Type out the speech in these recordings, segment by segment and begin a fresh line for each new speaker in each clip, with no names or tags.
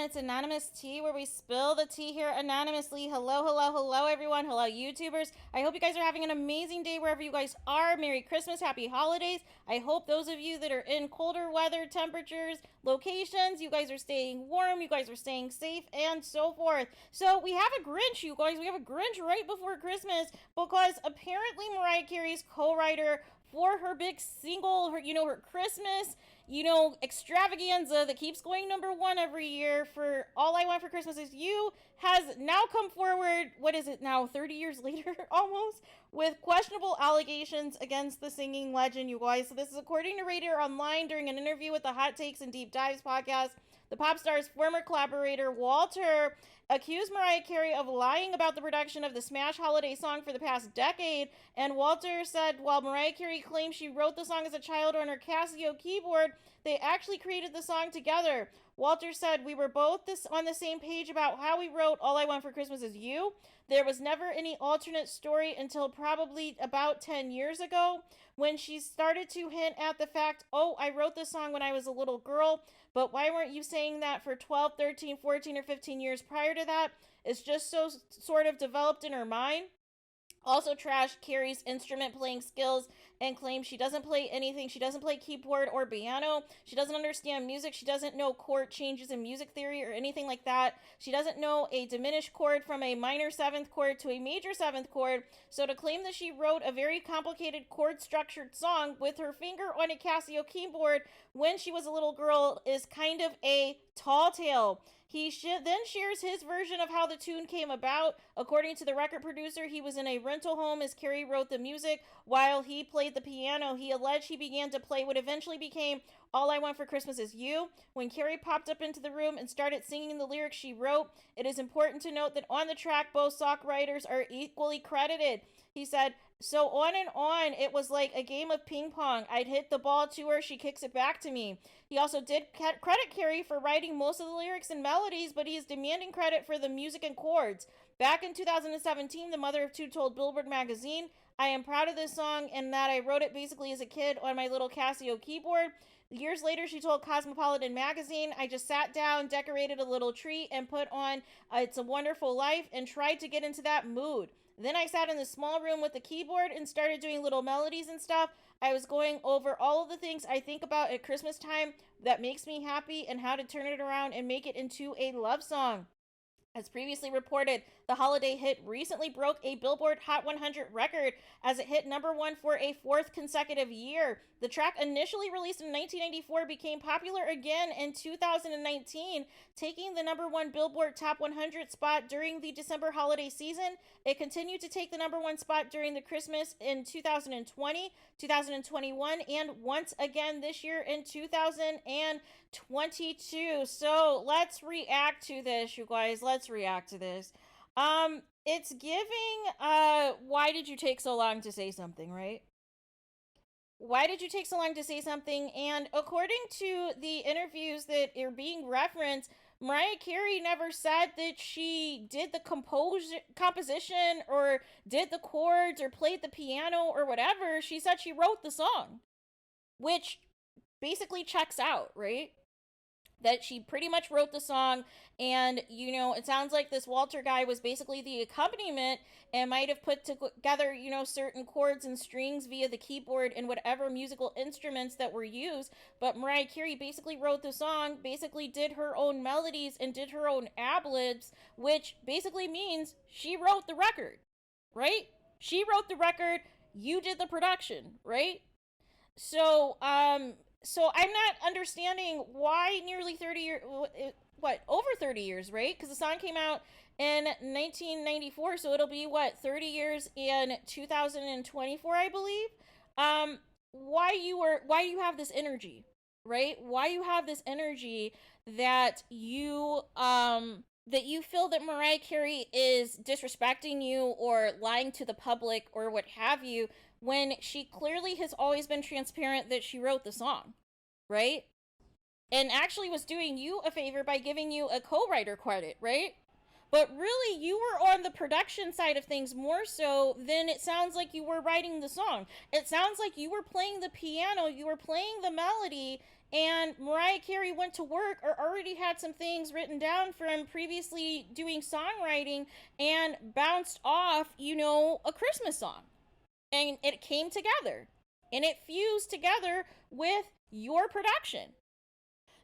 It's Anonymous Tea, where we spill the tea here anonymously. Hello, hello, hello, everyone. Hello, YouTubers. I hope you guys are having an amazing day wherever you guys are. Merry Christmas, Happy Holidays. I hope those of you that are in colder weather, temperatures, locations, you guys are staying warm, you guys are staying safe, and so forth. So we have a Grinch, you guys. We have a Grinch right before Christmas because apparently Mariah Carey's co-writer for her big single, her Christmas, extravaganza that keeps going #1 every year for All I Want for Christmas Is You, has now come forward, what is it now, 30 years later almost, with questionable allegations against the singing legend, you guys. So this is according to Radar Online during an interview with the Hot Takes and Deep Dives podcast. The pop star's former collaborator, Walter, accused Mariah Carey of lying about the production of the smash holiday song for the past decade, and Walter said while Mariah Carey claims she wrote the song as a child on her Casio keyboard, they actually created the song together. Walter said, "We were both on the same page about how we wrote All I Want for Christmas Is You. There was never any alternate story until probably about 10 years ago when she started to hint at the fact, oh, I wrote this song when I was a little girl, but why weren't you saying that for 12, 13, 14, or 15 years prior to that? It's just so sort of developed in her mind." Also trashed Carey's instrument playing skills and claimed she doesn't play anything. She doesn't play keyboard or piano. She doesn't understand music. She doesn't know chord changes in music theory or anything like that. She doesn't know a diminished chord from a minor 7th chord to a major 7th chord. So to claim that she wrote a very complicated chord structured song with her finger on a Casio keyboard when she was a little girl is kind of a tall tale. He then shares his version of how the tune came about. According to the record producer, he was in a rental home as Carey wrote the music while he played the piano. He alleged he began to play what eventually became All I Want for Christmas Is You. When Carey popped up into the room and started singing the lyrics she wrote, it is important to note that on the track, both songwriters are equally credited. He said, "So on and on, it was like a game of ping pong. I'd hit the ball to her, she kicks it back to me." He also did credit Carey for writing most of the lyrics and melodies, but he is demanding credit for the music and chords. Back in 2017, the mother of two told Billboard magazine, "I am proud of this song and that I wrote it basically as a kid on my little Casio keyboard." Years later, she told Cosmopolitan magazine, "I just sat down, decorated a little tree, and put on It's a Wonderful Life and tried to get into that mood. Then I sat in the small room with the keyboard and started doing little melodies and stuff. I was going over all of the things I think about at Christmas time that makes me happy and how to turn it around and make it into a love song." As previously reported, the holiday hit recently broke a Billboard Hot 100 record as it hit #1 for a 4th consecutive year. The track, initially released in 1994, became popular again in 2019, taking the #1 Billboard Top 100 spot during the December holiday season. It continued to take the #1 spot during the Christmas in 2020, 2021, and once again this year in 2022. So let's react to this, you guys. Let's react to this. It's giving, why did you take so long to say something, right? Why did you take so long to say something? And according to the interviews that are being referenced, Mariah Carey never said that she did the composition or did the chords or played the piano or whatever. She said she wrote the song, which basically checks out, right? That she pretty much wrote the song, and it sounds like this Walter guy was basically the accompaniment and might have put together certain chords and strings via the keyboard and whatever musical instruments that were used. But Mariah Carey basically wrote the song, basically did her own melodies and did her own ad-libs, which basically means she wrote the record, right? She wrote the record, you did the production, right? So I'm not understanding why nearly 30 years, over 30 years, right? Because the song came out in 1994, so it'll be, 30 years in 2024, I believe. Why you have this energy, right? Why you have this energy that you feel that Mariah Carey is disrespecting you or lying to the public or what have you, when she clearly has always been transparent that she wrote the song, right? And actually was doing you a favor by giving you a co-writer credit, right? But really, you were on the production side of things more so than it sounds like you were writing the song. It sounds like you were playing the piano, you were playing the melody, and Mariah Carey went to work or already had some things written down from previously doing songwriting and bounced off, a Christmas song. And it came together and it fused together with your production.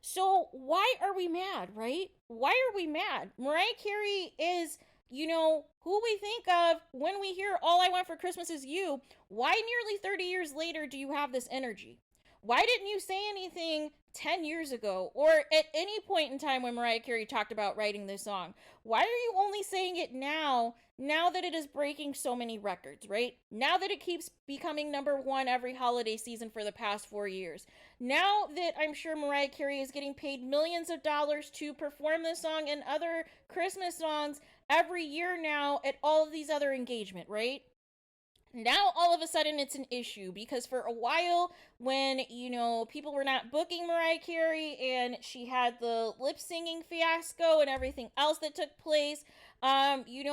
So why are we mad, right? Why are we mad? Mariah Carey is, who we think of when we hear All I Want for Christmas Is You. Why nearly 30 years later do you have this energy? Why didn't you say anything 10 years ago or at any point in time when Mariah Carey talked about writing this song? Why are you only saying it now that it is breaking so many records, right? Now that it keeps becoming #1 every holiday season for the past 4 years. Now that I'm sure Mariah Carey is getting paid millions of dollars to perform this song and other Christmas songs every year now at all of these other engagements, right? Now all of a sudden it's an issue because for a while when people were not booking Mariah Carey and she had the lip singing fiasco and everything else that took place,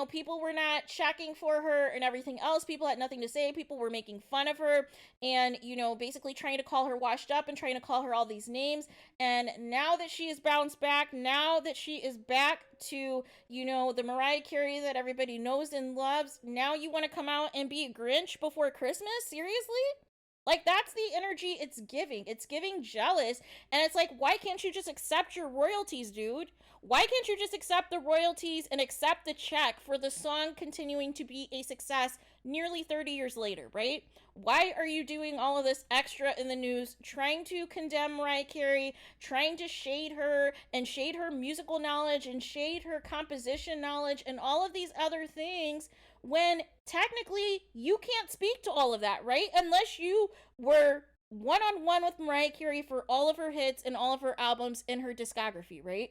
people were not checking for her and everything else. People had nothing to say. People were making fun of her and basically trying to call her washed up and trying to call her all these names. And now that she has bounced back, now that she is back to the Mariah Carey that everybody knows and loves, now you want to come out and be a Grinch before Christmas? Seriously? Like, that's the energy it's giving. It's giving jealous. And it's like, why can't you just accept your royalties, dude? Why can't you just accept the royalties and accept the check for the song continuing to be a success nearly 30 years later, right? Why are you doing all of this extra in the news, trying to condemn Mariah Carey, trying to shade her and shade her musical knowledge and shade her composition knowledge and all of these other things when technically you can't speak to all of that, right? Unless you were one-on-one with Mariah Carey for all of her hits and all of her albums in her discography, right?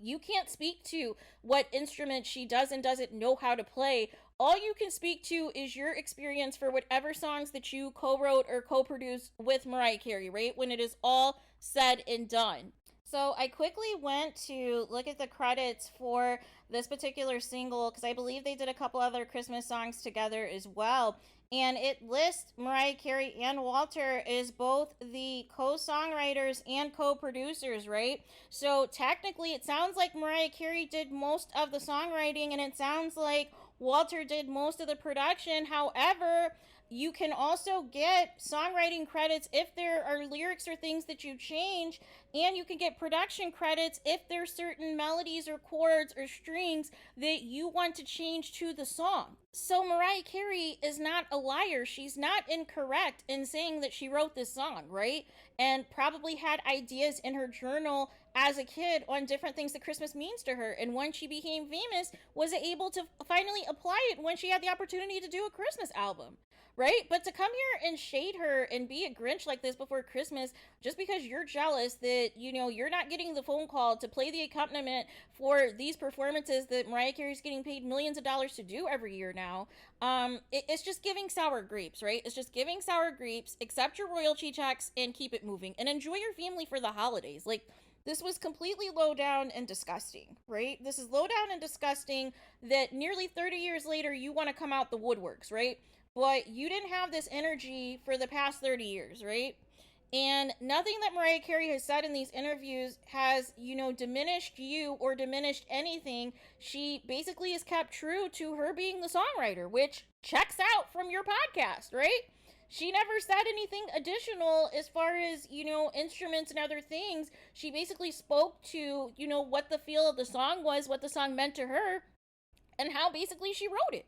You can't speak to what instrument she does and doesn't know how to play. All you can speak to is your experience for whatever songs that you co-wrote or co-produced with Mariah Carey, right? When it is all said and done. So I quickly went to look at the credits for this particular single because I believe they did a couple other Christmas songs together as well. And it lists Mariah Carey and Walter as both the co-songwriters and co-producers, right? So technically it sounds like Mariah Carey did most of the songwriting and it sounds like Walter did most of the production. However, you can also get songwriting credits if there are lyrics or things that you change, and you can get production credits if there's certain melodies or chords or strings that you want to change to the song. So Mariah Carey is not a liar. She's not incorrect in saying that she wrote this song, right? And probably had ideas in her journal as a kid on different things that Christmas means to her. And when she became famous, was able to finally apply it when she had the opportunity to do a Christmas album. Right? But to come here and shade her and be a Grinch like this before Christmas just because you're jealous that, you're not getting the phone call to play the accompaniment for these performances that Mariah Carey's getting paid millions of dollars to do every year now, it's just giving sour grapes, right? It's just giving sour grapes. Accept your royalty checks and keep it moving and enjoy your family for the holidays. Like, this was completely low down and disgusting, right? This is low down and disgusting that nearly 30 years later you want to come out the woodworks, right? But you didn't have this energy for the past 30 years, right? And nothing that Mariah Carey has said in these interviews has, diminished you or diminished anything. She basically has kept true to her being the songwriter, which checks out from your podcast, right? She never said anything additional as far as, instruments and other things. She basically spoke to, what the feel of the song was, what the song meant to her, and how basically she wrote it.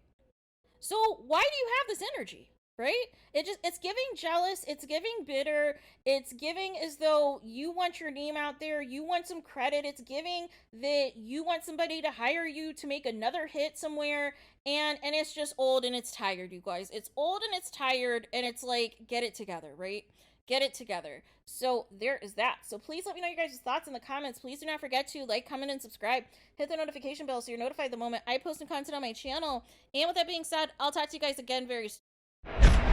So why do you have this energy, right? It's giving jealous, it's giving bitter, it's giving as though you want your name out there, you want some credit, it's giving that you want somebody to hire you to make another hit somewhere, and it's just old and it's tired, you guys. It's old and it's tired, and it's like, get it together, right? Get it together. So there is that. So please let me know your guys' thoughts in the comments. Please do not forget to like, comment, and subscribe. Hit the notification bell so you're notified the moment I post new content on my channel. And with that being said, I'll talk to you guys again very soon.